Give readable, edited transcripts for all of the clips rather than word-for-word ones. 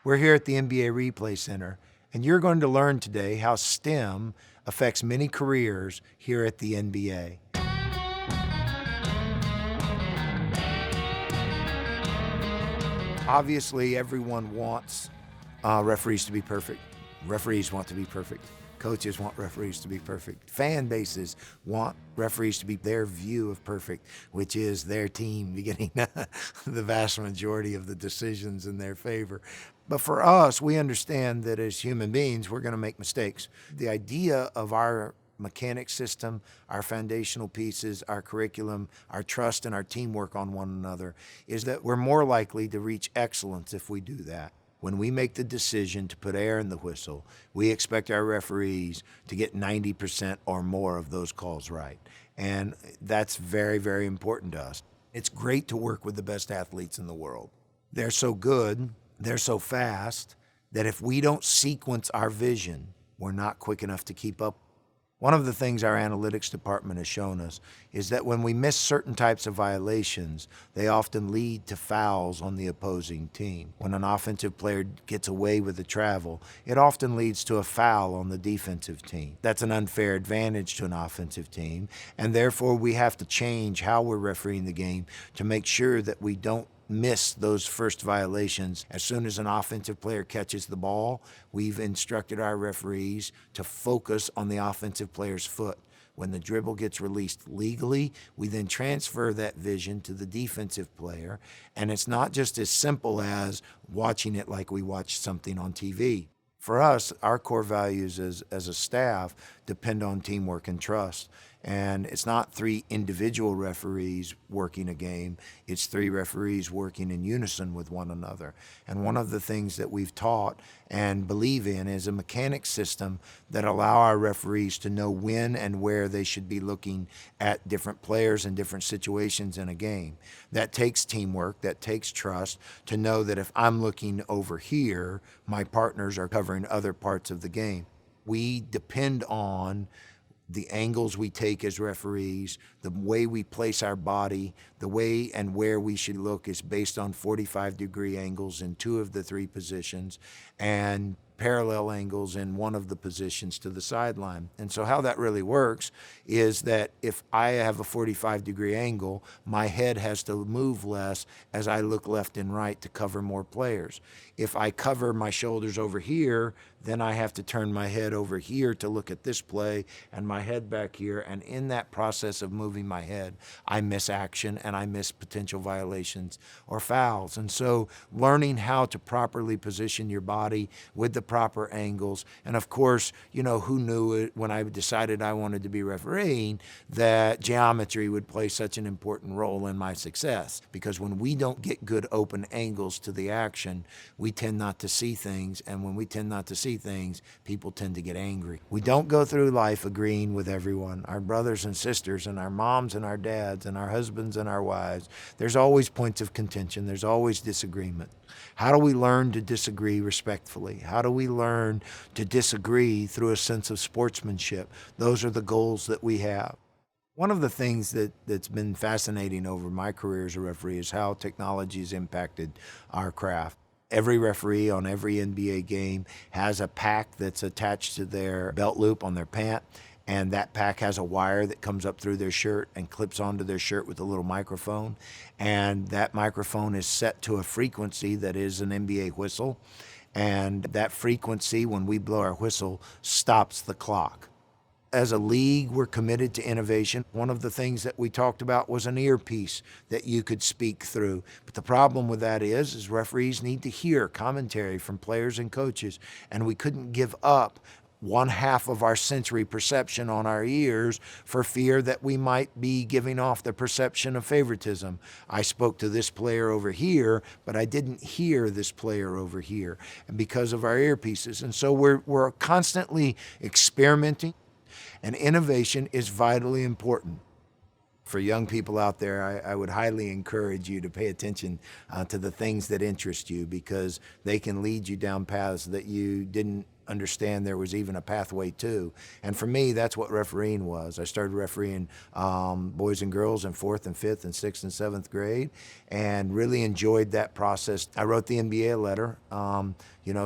We're here at the NBA Replay Center, and you're going to learn today how STEM affects many careers here at the NBA. Obviously, everyone wants referees to be perfect. Referees want to be perfect. Coaches want referees to be perfect. Fan bases want referees to be their view of perfect, which is their team getting the vast majority of the decisions in their favor. But for us, we understand that as human beings, we're going to make mistakes. The idea of our mechanic system, our foundational pieces, our curriculum, our trust, and our teamwork on one another is that we're more likely to reach excellence if we do that. When we make the decision to put air in the whistle, we expect our referees to get 90% or more of those calls right. And that's very, very important to us. It's great to work with the best athletes in the world. They're so good, they're so fast, that if we don't sequence our vision, we're not quick enough to keep up. One of the things our analytics department has shown us is that when we miss certain types of violations, they often lead to fouls on the opposing team. When an offensive player gets away with a travel, it often leads to a foul on the defensive team. That's an unfair advantage to an offensive team, and therefore we have to change how we're refereeing the game to make sure that we don't miss those first violations. As soon as an offensive player catches the ball, we've instructed our referees to focus on the offensive player's foot. When the dribble gets released legally, we then transfer that vision to the defensive player, and it's not just as simple as watching it like we watch something on TV. For us, our core values as a staff depend on teamwork and trust. And it's not three individual referees working a game, it's three referees working in unison with one another. And one of the things that we've taught and believe in is a mechanic system that allow our referees to know when and where they should be looking at different players and different situations in a game. That takes teamwork, that takes trust to know that if I'm looking over here, my partners are covering other parts of the game. We depend on the angles we take as referees, the way we place our body, the way and where we should look is based on 45-degree angles in two of the three positions and parallel angles in one of the positions to the sideline. And so how that really works is that if I have a 45-degree angle, my head has to move less as I look left and right to cover more players. If I cover my shoulders over here, then I have to turn my head over here to look at this play and my head back here. And in that process of moving my head, I miss action and I miss potential violations or fouls. And so learning how to properly position your body with the proper angles. And of course, you know, who knew it when I decided I wanted to be refereeing that geometry would play such an important role in my success. Because when we don't get good open angles to the action, we tend not to see things. And when we tend not to see things, people tend to get angry. We don't go through life agreeing with everyone, our brothers and sisters and our moms and our dads and our husbands and our wives. There's always points of contention. There's always disagreement. How do we learn to disagree respectfully? How do we learn to disagree through a sense of sportsmanship? Those are the goals that we have. One of the things that's been fascinating over my career as a referee is how technology has impacted our craft. Every referee on every NBA game has a pack that's attached to their belt loop on their pant, and that pack has a wire that comes up through their shirt and clips onto their shirt with a little microphone. And that microphone is set to a frequency that is an NBA whistle. And that frequency, when we blow our whistle, stops the clock. As a league, we're committed to innovation. One of the things that we talked about was an earpiece that you could speak through. But the problem with that is referees need to hear commentary from players and coaches, and we couldn't give up one half of our sensory perception on our ears for fear that we might be giving off the perception of favoritism. I spoke to this player over here, but I didn't hear this player over here, and because of our earpieces. And so we're constantly experimenting. And innovation is vitally important. For young people out there, I would highly encourage you to pay attention to the things that interest you, because they can lead you down paths that you didn't understand there was even a pathway to. And for me, that's what refereeing was. I started refereeing boys and girls in 4th and 5th and 6th and 7th grade, and really enjoyed that process. I wrote the NBA a letter,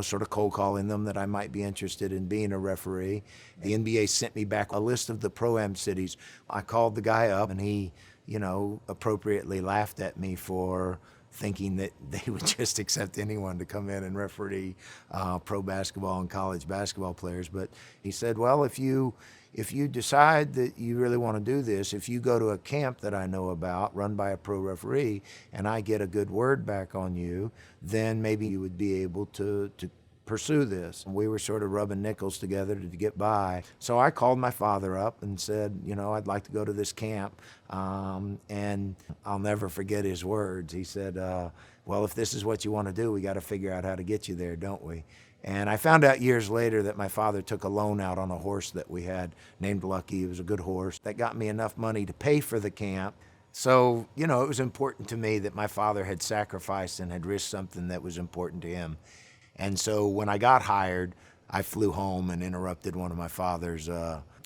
sort of cold calling them that I might be interested in being a referee. The NBA sent me back a list of the Pro-Am cities. I called the guy up, and he, appropriately laughed at me for thinking that they would just accept anyone to come in and referee pro basketball and college basketball players. But he said, well, if you decide that you really want to do this, if you go to a camp that I know about run by a pro referee and I get a good word back on you, then maybe you would be able to pursue this. We were sort of rubbing nickels together to get by. So I called my father up and said, I'd like to go to this camp. And I'll never forget his words. He said, well, if this is what you want to do, we got to figure out how to get you there, don't we? And I found out years later that my father took a loan out on a horse that we had named Lucky. It was a good horse. That got me enough money to pay for the camp. So, it was important to me that my father had sacrificed and had risked something that was important to him. And so when I got hired, I flew home and interrupted one of my father's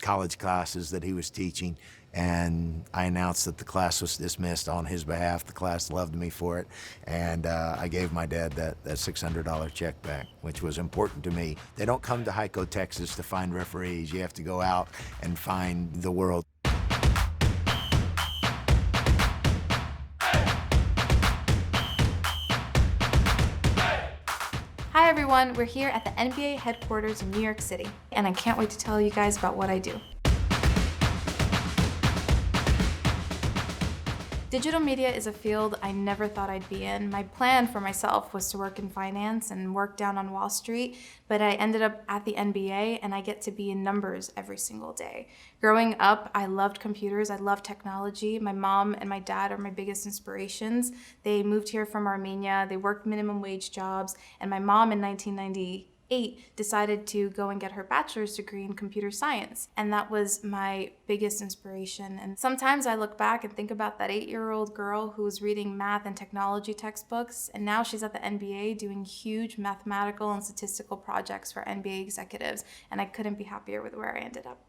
college classes that he was teaching. And I announced that the class was dismissed on his behalf. The class loved me for it. And I gave my dad that $600 check back, which was important to me. They don't come to Hico, Texas to find referees. You have to go out and find the world. Hi everyone, we're here at the NBA headquarters in New York City, and I can't wait to tell you guys about what I do. Digital media is a field I never thought I'd be in. My plan for myself was to work in finance and work down on Wall Street, but I ended up at the NBA and I get to be in numbers every single day. Growing up, I loved computers, I loved technology. My mom and my dad are my biggest inspirations. They moved here from Armenia, they worked minimum wage jobs, and my mom in 1998 decided to go and get her bachelor's degree in computer science. And that was my biggest inspiration. And sometimes I look back and think about that 8-year-old girl who was reading math and technology textbooks, and now she's at the NBA doing huge mathematical and statistical projects for NBA executives, and I couldn't be happier with where I ended up.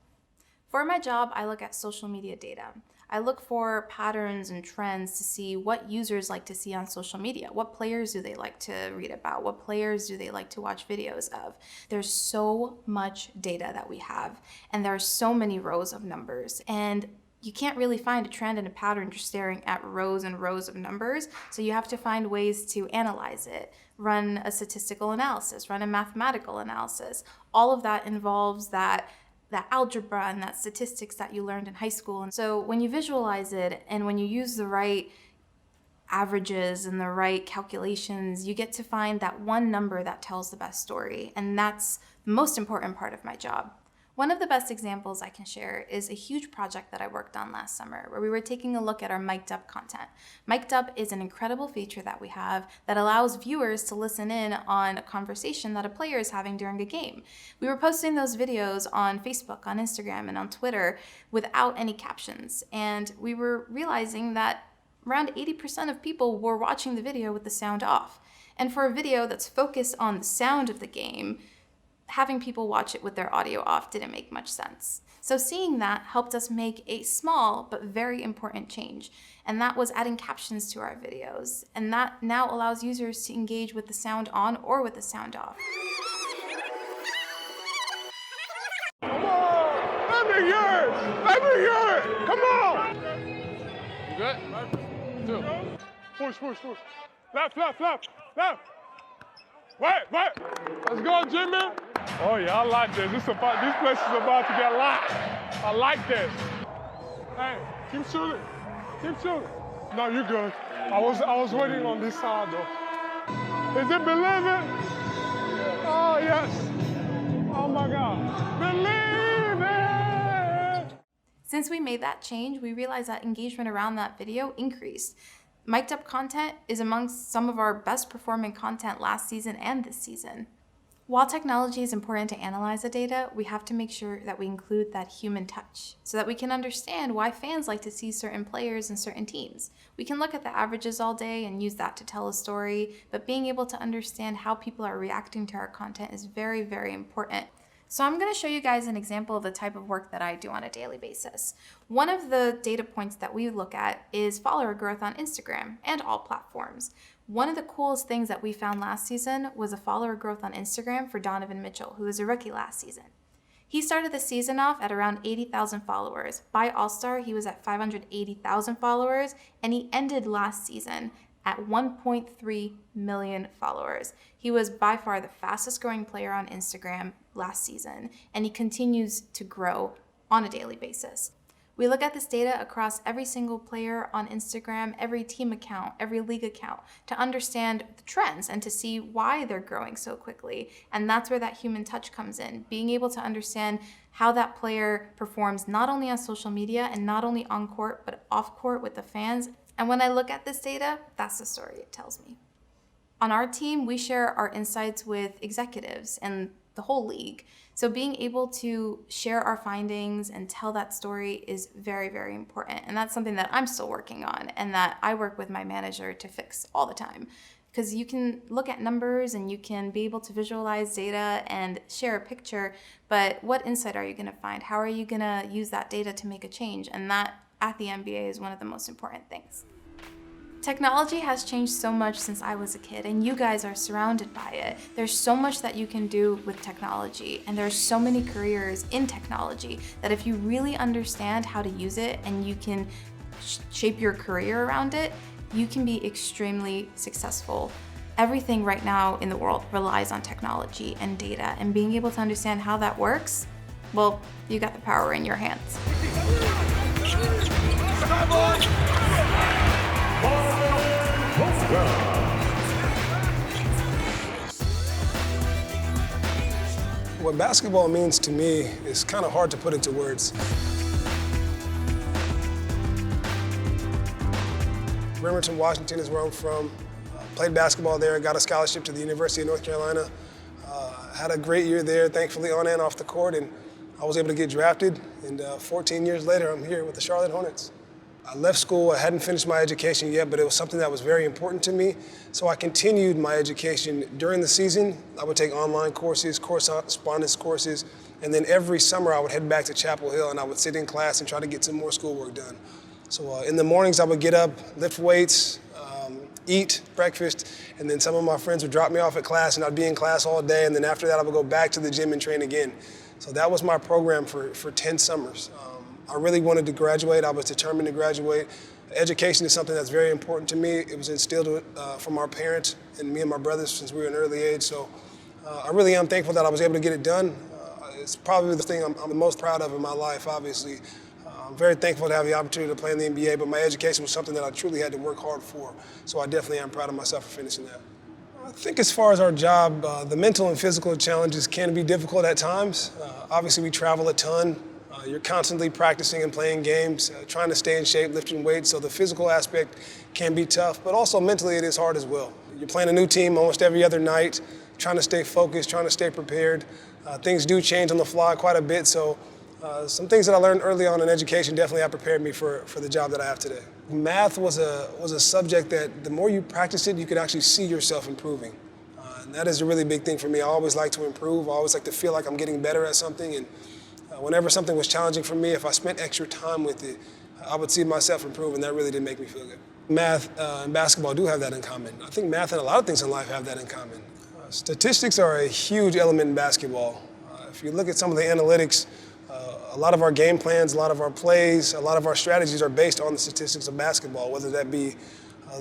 For my job, I look at social media data. I look for patterns and trends to see what users like to see on social media. What players do they like to read about? What players do they like to watch videos of? There's so much data that we have, and there are so many rows of numbers. And you can't really find a trend and a pattern just staring at rows and rows of numbers. So you have to find ways to analyze it, run a statistical analysis, run a mathematical analysis. All of that involves that algebra and that statistics that you learned in high school. And so when you visualize it and when you use the right averages and the right calculations, you get to find that one number that tells the best story. And that's the most important part of my job. One of the best examples I can share is a huge project that I worked on last summer where we were taking a look at our mic'd up content. Mic'd up is an incredible feature that we have that allows viewers to listen in on a conversation that a player is having during a game. We were posting those videos on Facebook, on Instagram, and on Twitter without any captions. And we were realizing that around 80% of people were watching the video with the sound off. And for a video that's focused on the sound of the game, having people watch it with their audio off didn't make much sense. So seeing that helped us make a small but very important change, and that was adding captions to our videos. And that now allows users to engage with the sound on or with the sound off. Come on! Let me hear it! Let me hear it! Come on! You good? 2. Push. Left. Wait. Let's go, Jimmy. Oh, yeah, I like this. This place is about to get locked. I like this. Hey, keep shooting. No, you're good. I was waiting on this side, though. Is it believe it? Oh, yes. Oh, my God. Believe it! Since we made that change, we realized that engagement around that video increased. Mic'd up content is amongst some of our best performing content last season and this season. While technology is important to analyze the data, we have to make sure that we include that human touch so that we can understand why fans like to see certain players and certain teams. We can look at the averages all day and use that to tell a story, but being able to understand how people are reacting to our content is very, very important. So I'm going to show you guys an example of the type of work that I do on a daily basis. One of the data points that we look at is follower growth on Instagram and all platforms. One of the coolest things that we found last season was a follower growth on Instagram for Donovan Mitchell, who was a rookie last season. He started the season off at around 80,000 followers. By All-Star, he was at 580,000 followers, and he ended last season at 1.3 million followers. He was by far the fastest growing player on Instagram last season, and he continues to grow on a daily basis. We look at this data across every single player on Instagram, every team account, every league account, to understand the trends and to see why they're growing so quickly. And that's where that human touch comes in, being able to understand how that player performs not only on social media and not only on court, but off court with the fans. And when I look at this data, that's the story it tells me. On our team, we share our insights with executives and the whole league. So being able to share our findings and tell that story is very, very important. And that's something that I'm still working on and that I work with my manager to fix all the time. Because you can look at numbers and you can be able to visualize data and share a picture, but what insight are you going to find? How are you going to use that data to make a change? And that at the NBA is one of the most important things. Technology has changed so much since I was a kid, and you guys are surrounded by it. There's so much that you can do with technology, and there's so many careers in technology that if you really understand how to use it and you can shape your career around it, you can be extremely successful. Everything right now in the world relies on technology and data, and being able to understand how that works, well, you got the power in your hands. What basketball means to me is kind of hard to put into words. Bremerton, Washington is where I'm from. Played basketball there, got a scholarship to the University of North Carolina. Had a great year there, thankfully on and off the court, and I was able to get drafted. And 14 years later, I'm here with the Charlotte Hornets. I left school, I hadn't finished my education yet, but it was something that was very important to me. So I continued my education during the season. I would take online courses, correspondence courses, and then every summer I would head back to Chapel Hill and I would sit in class and try to get some more schoolwork done. So in the mornings I would get up, lift weights, eat breakfast, and then some of my friends would drop me off at class and I'd be in class all day, and then after that I would go back to the gym and train again. So that was my program for 10 summers. I really wanted to graduate. I was determined to graduate. Education is something that's very important to me. It was instilled from our parents and me and my brothers since we were an early age. So I really am thankful that I was able to get it done. It's probably the thing I'm the most proud of in my life, obviously. I'm very thankful to have the opportunity to play in the NBA, but my education was something that I truly had to work hard for. So I definitely am proud of myself for finishing that. I think as far as our job, the mental and physical challenges can be difficult at times. Obviously, we travel a ton. You're constantly practicing and playing games, trying to stay in shape, lifting weights, so the physical aspect can be tough, but also mentally it is hard as well. You're playing a new team almost every other night, trying to stay focused, trying to stay prepared. Things do change on the fly quite a bit, so some things that I learned early on in education definitely have prepared me for the job that I have today. Math was a subject that the more you practice it, you could actually see yourself improving. And that is a really big thing for me. I always like to improve. I always like to feel like I'm getting better at something. And whenever something was challenging for me, if I spent extra time with it, I would see myself improve, and that really did make me feel good. Math and basketball do have that in common. I think math and a lot of things in life have that in common. Statistics are a huge element in basketball. If you look at some of the analytics, a lot of our game plans, a lot of our plays, a lot of our strategies are based on the statistics of basketball, whether that be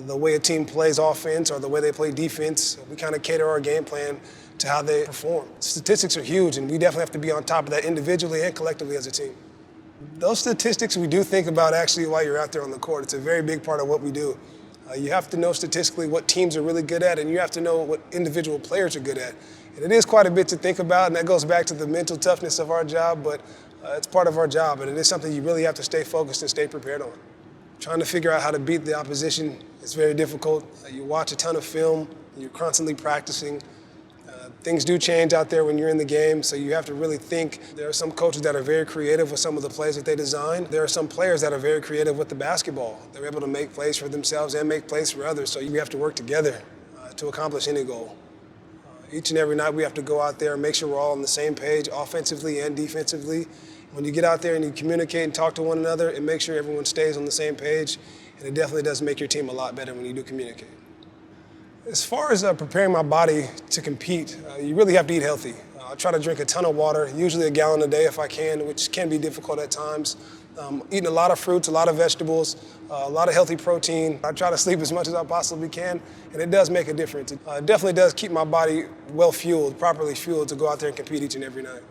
the way a team plays offense or the way they play defense. We kind of cater our game plan to how they perform. Statistics are huge, and we definitely have to be on top of that individually and collectively as a team. Those statistics we do think about actually while you're out there on the court. It's a very big part of what we do. You have to know statistically what teams are really good at, and you have to know what individual players are good at. And it is quite a bit to think about, and that goes back to the mental toughness of our job, but it's part of our job, and it is something you really have to stay focused and stay prepared on. Trying to figure out how to beat the opposition is very difficult. You watch a ton of film, you're constantly practicing. Things do change out there when you're in the game, so you have to really think. There are some coaches that are very creative with some of the plays that they design. There are some players that are very creative with the basketball. They're able to make plays for themselves and make plays for others, so you have to work together to accomplish any goal. Each and every night we have to go out there and make sure we're all on the same page, offensively and defensively. When you get out there and you communicate and talk to one another, it makes sure everyone stays on the same page, and it definitely does make your team a lot better when you do communicate. As far as preparing my body to compete, you really have to eat healthy. I try to drink a ton of water, usually a gallon a day if I can, which can be difficult at times. Eating a lot of fruits, a lot of vegetables, a lot of healthy protein. I try to sleep as much as I possibly can, and it does make a difference. It definitely does keep my body well fueled, properly fueled to go out there and compete each and every night.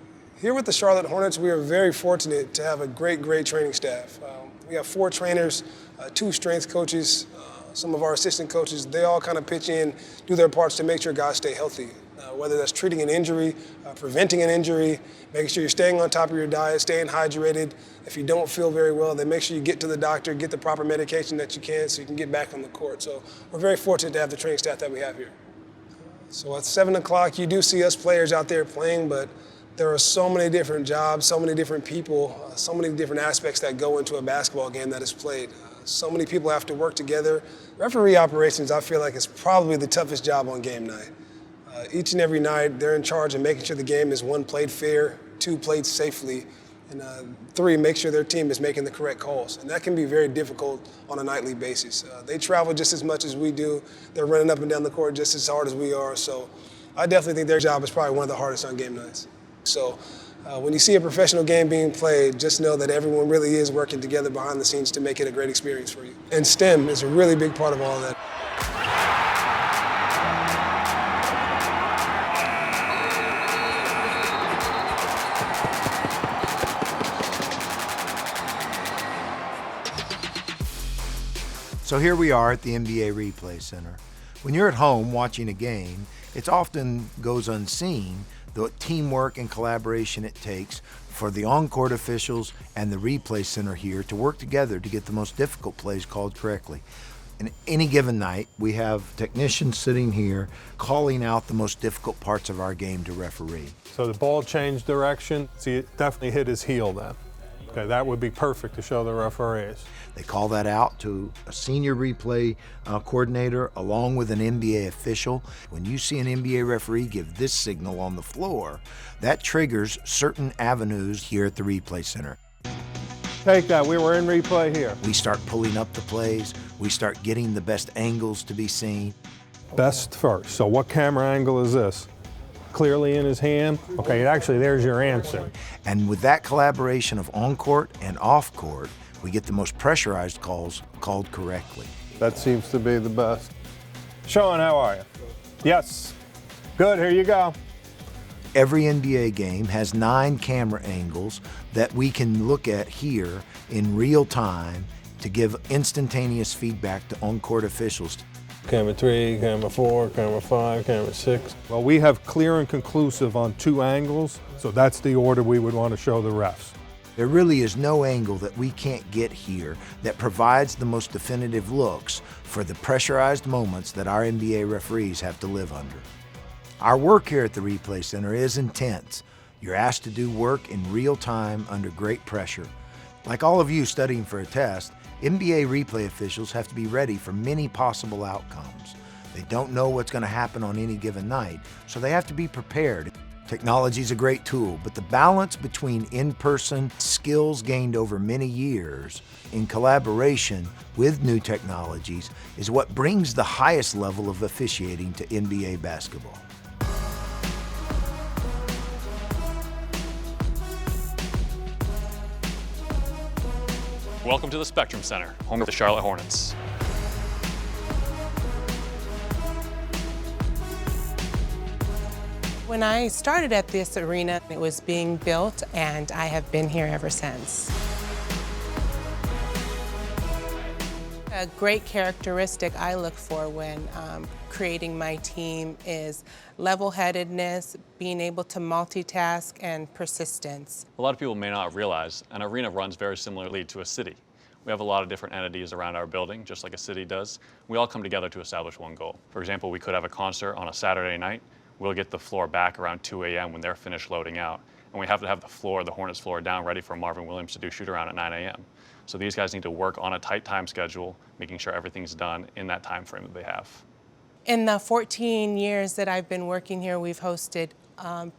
Here with the Charlotte Hornets, we are very fortunate to have a great training staff. We have 4 trainers, 2 strength coaches, some of our assistant coaches. They all kind of pitch in, do their parts to make sure guys stay healthy. Whether that's treating an injury, preventing an injury, making sure you're staying on top of your diet, staying hydrated. If you don't feel very well, then make sure you get to the doctor, get the proper medication that you can so you can get back on the court. So we're very fortunate to have the training staff that we have here. So at 7 o'clock, you do see us players out there playing, but there are so many different jobs, so many different people, so many different aspects that go into a basketball game that is played. So many people have to work together. Referee operations, I feel like, is probably the toughest job on game night. Each and every night, they're in charge of making sure the game is 1, played fair, 2, played safely, and 3, make sure their team is making the correct calls. And that can be very difficult on a nightly basis. They travel just as much as we do. They're running up and down the court just as hard as we are. So I definitely think their job is probably one of the hardest on game nights. So when you see a professional game being played, just know that everyone really is working together behind the scenes to make it a great experience for you. And STEM is a really big part of all that. So here we are at the NBA Replay Center. When you're at home watching a game, it often goes unseen the teamwork and collaboration it takes for the on-court officials and the replay center here to work together to get the most difficult plays called correctly. And any given night, we have technicians sitting here calling out the most difficult parts of our game to referee. So the ball changed direction. See, it definitely hit his heel then. Okay, that would be perfect to show the referees. They call that out to a senior replay coordinator along with an NBA official. When you see an NBA referee give this signal on the floor, that triggers certain avenues here at the replay center. Take that, we were in replay here. We start pulling up the plays. We start getting the best angles to be seen. Best first, so what camera angle is this? Clearly in his hand? Okay, actually there's your answer. And with that collaboration of on-court and off-court, we get the most pressurized calls called correctly. That seems to be the best. Sean, how are you? Yes. Good, here you go. Every NBA game has 9 camera angles that we can look at here in real time to give instantaneous feedback to on-court officials. Camera 3, camera 4, camera 5, camera 6. Well, we have clear and conclusive on 2 angles, so that's the order we would want to show the refs. There really is no angle that we can't get here that provides the most definitive looks for the pressurized moments that our NBA referees have to live under. Our work here at the Replay Center is intense. You're asked to do work in real time under great pressure. Like all of you studying for a test, NBA replay officials have to be ready for many possible outcomes. They don't know what's going to happen on any given night, so they have to be prepared. Technology is a great tool, but the balance between in-person skills gained over many years in collaboration with new technologies is what brings the highest level of officiating to NBA basketball. Welcome to the Spectrum Center, home of the Charlotte Hornets. When I started at this arena, it was being built, and I have been here ever since. A great characteristic I look for when creating my team is level-headedness, being able to multitask, and persistence. A lot of people may not realize an arena runs very similarly to a city. We have a lot of different entities around our building, just like a city does. We all come together to establish one goal. For example, we could have a concert on a Saturday night. we'll get the floor back around 2 a.m. when they're finished loading out. And we have to have the floor, the Hornets floor, down ready for Marvin Williams to do shoot around at 9 a.m. So these guys need to work on a tight time schedule, making sure everything's done in that time frame that they have. In the 14 years that I've been working here, we've hosted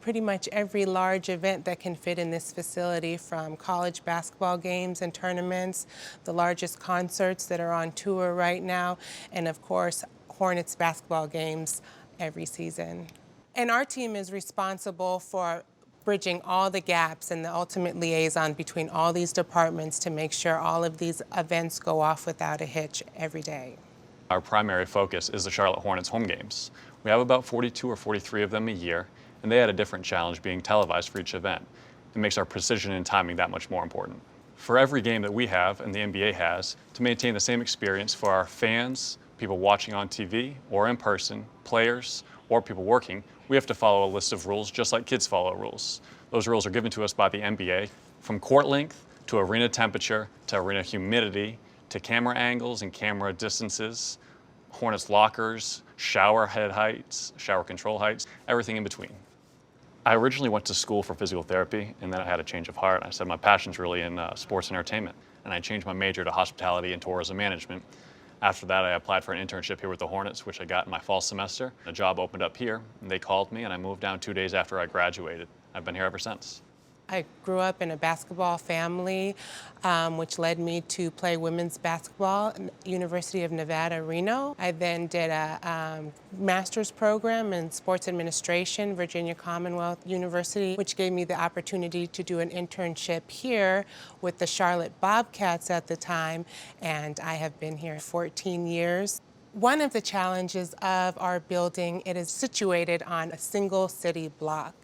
pretty much every large event that can fit in this facility, from college basketball games and tournaments, the largest concerts that are on tour right now, and of course, Hornets basketball games every season. And our team is responsible for bridging all the gaps and the ultimate liaison between all these departments to make sure all of these events go off without a hitch every day. Our primary focus is the Charlotte Hornets home games. We have about 42 or 43 of them a year, and they had a different challenge being televised for each event. It makes our precision and timing that much more important. For every game that we have and the NBA has, to maintain the same experience for our fans, people watching on TV or in person, players, or people working, we have to follow a list of rules just like kids follow rules. Those rules are given to us by the NBA, from court length to arena temperature to arena humidity to camera angles and camera distances, Hornets lockers, shower head heights, shower control heights, everything in between. I originally went to school for physical therapy, and then I had a change of heart. I said my passion's really in sports and entertainment, and I changed my major to hospitality and tourism management. After that, I applied for an internship here with the Hornets, which I got in my fall semester. A job opened up here, and they called me, and I moved down 2 days after I graduated. I've been here ever since. I grew up in a basketball family, which led me to play women's basketball at University of Nevada, Reno. I then did a master's program in sports administration, Virginia Commonwealth University, which gave me the opportunity to do an internship here with the Charlotte Bobcats at the time, and I have been here 14 years. One of the challenges of our building, it is situated on a single city block.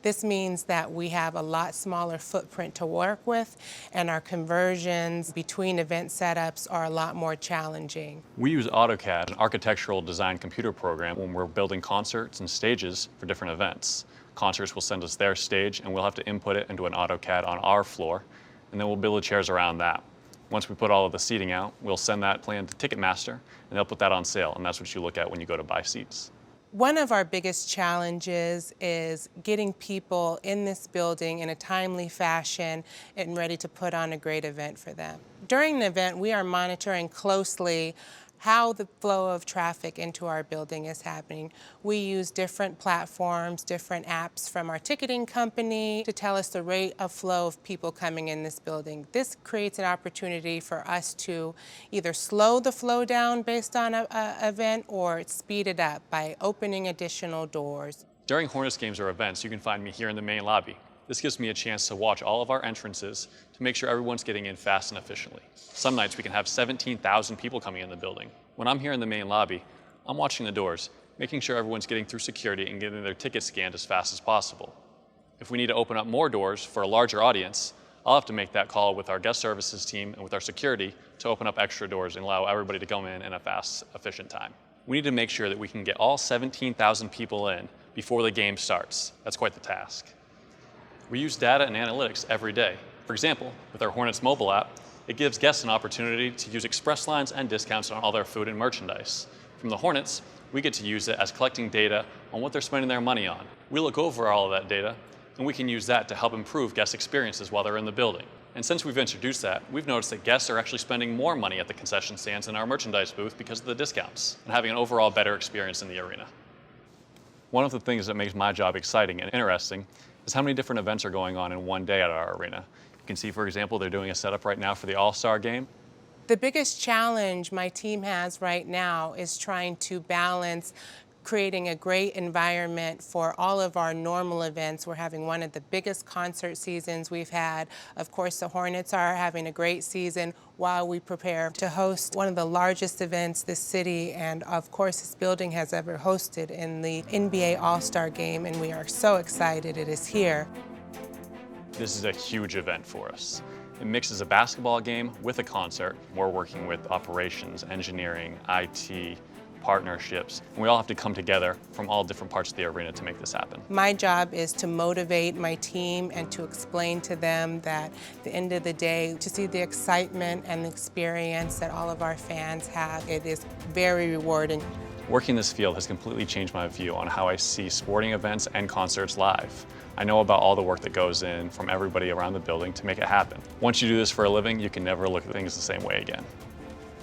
This means that we have a lot smaller footprint to work with, and our conversions between event setups are a lot more challenging. We use AutoCAD, an architectural design computer program, when we're building concerts and stages for different events. Concerts will send us their stage, and we'll have to input it into an AutoCAD on our floor, and then we'll build the chairs around that. Once we put all of the seating out, we'll send that plan to Ticketmaster, and they'll put that on sale, and that's what you look at when you go to buy seats. One of our biggest challenges is getting people in this building in a timely fashion and ready to put on a great event for them. During the event, we are monitoring closely how the flow of traffic into our building is happening. We use different platforms, different apps from our ticketing company to tell us the rate of flow of people coming in this building. This creates an opportunity for us to either slow the flow down based on an event or speed it up by opening additional doors. During Hornets games or events, you can find me here in the main lobby. This gives me a chance to watch all of our entrances to make sure everyone's getting in fast and efficiently. Some nights we can have 17,000 people coming in the building. When I'm here in the main lobby, I'm watching the doors, making sure everyone's getting through security and getting their tickets scanned as fast as possible. If we need to open up more doors for a larger audience, I'll have to make that call with our guest services team and with our security to open up extra doors and allow everybody to come in a fast, efficient time. We need to make sure that we can get all 17,000 people in before the game starts. That's quite the task. We use data and analytics every day. For example, with our Hornets mobile app, it gives guests an opportunity to use express lines and discounts on all their food and merchandise. From the Hornets, we get to use it as collecting data on what they're spending their money on. We look over all of that data, and we can use that to help improve guest experiences while they're in the building. And since we've introduced that, we've noticed that guests are actually spending more money at the concession stands in our merchandise booth because of the discounts and having an overall better experience in the arena. One of the things that makes my job exciting and interesting is how many different events are going on in one day at our arena. You can see, for example, they're doing a setup right now for the All-Star game. The biggest challenge my team has right now is trying to balance creating a great environment for all of our normal events. We're having one of the biggest concert seasons we've had. Of course, the Hornets are having a great season while we prepare to host one of the largest events this city and, of course, this building has ever hosted in the NBA All-Star Game, and we are so excited it is here. This is a huge event for us. It mixes a basketball game with a concert. We're working with operations, engineering, IT, partnerships, and we all have to come together from all different parts of the arena to make this happen. My job is to motivate my team and to explain to them that at the end of the day, to see the excitement and the experience that all of our fans have, it is very rewarding. Working this field has completely changed my view on how I see sporting events and concerts live. I know about all the work that goes in from everybody around the building to make it happen. Once you do this for a living, you can never look at things the same way again.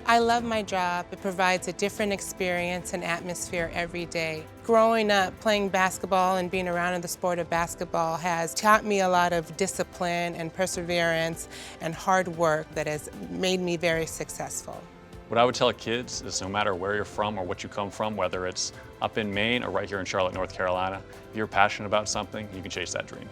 I love my job. It provides a different experience and atmosphere every day. Growing up, playing basketball and being around in the sport of basketball has taught me a lot of discipline and perseverance and hard work that has made me very successful. What I would tell kids is no matter where you're from or what you come from, whether it's up in Maine or right here in Charlotte, North Carolina, if you're passionate about something, you can chase that dream.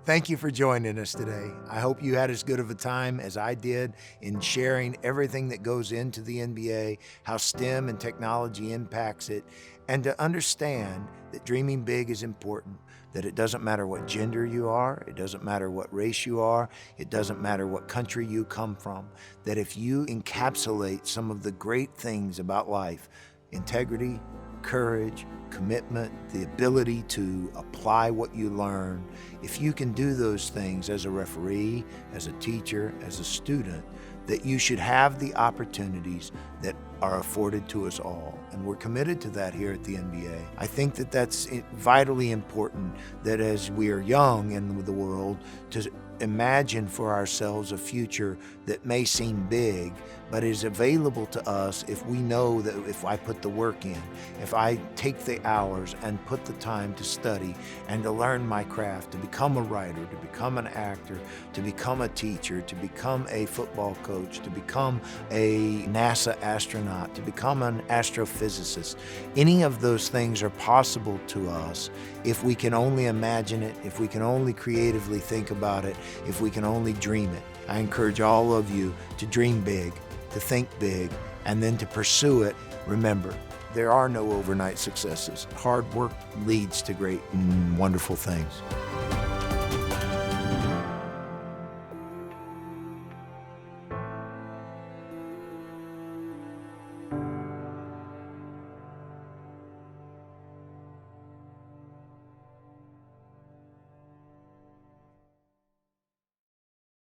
Thank you for joining us today. I hope you had as good of a time as I did in sharing everything that goes into the NBA, how STEM and technology impacts it, and to understand that dreaming big is important, that it doesn't matter what gender you are, it doesn't matter what race you are, it doesn't matter what country you come from, that if you encapsulate some of the great things about life, integrity, courage, commitment, the ability to apply what you learn, if you can do those things as a referee, as a teacher, as a student, that you should have the opportunities that are afforded to us all. And we're committed to that here at the NBA. I think that that's vitally important, that as we are young in the world, to imagine for ourselves a future that may seem big, but is available to us if we know that if I put the work in, if I take the hours and put the time to study and to learn my craft, to become a writer, to become an actor, to become a teacher, to become a football coach, to become a NASA astronaut, to become an astrophysicist. Any of those things are possible to us if we can only imagine it, if we can only creatively think about it, if we can only dream it. I encourage all of you to dream big, to think big, and then to pursue it. Remember, there are no overnight successes. Hard work leads to great and wonderful things.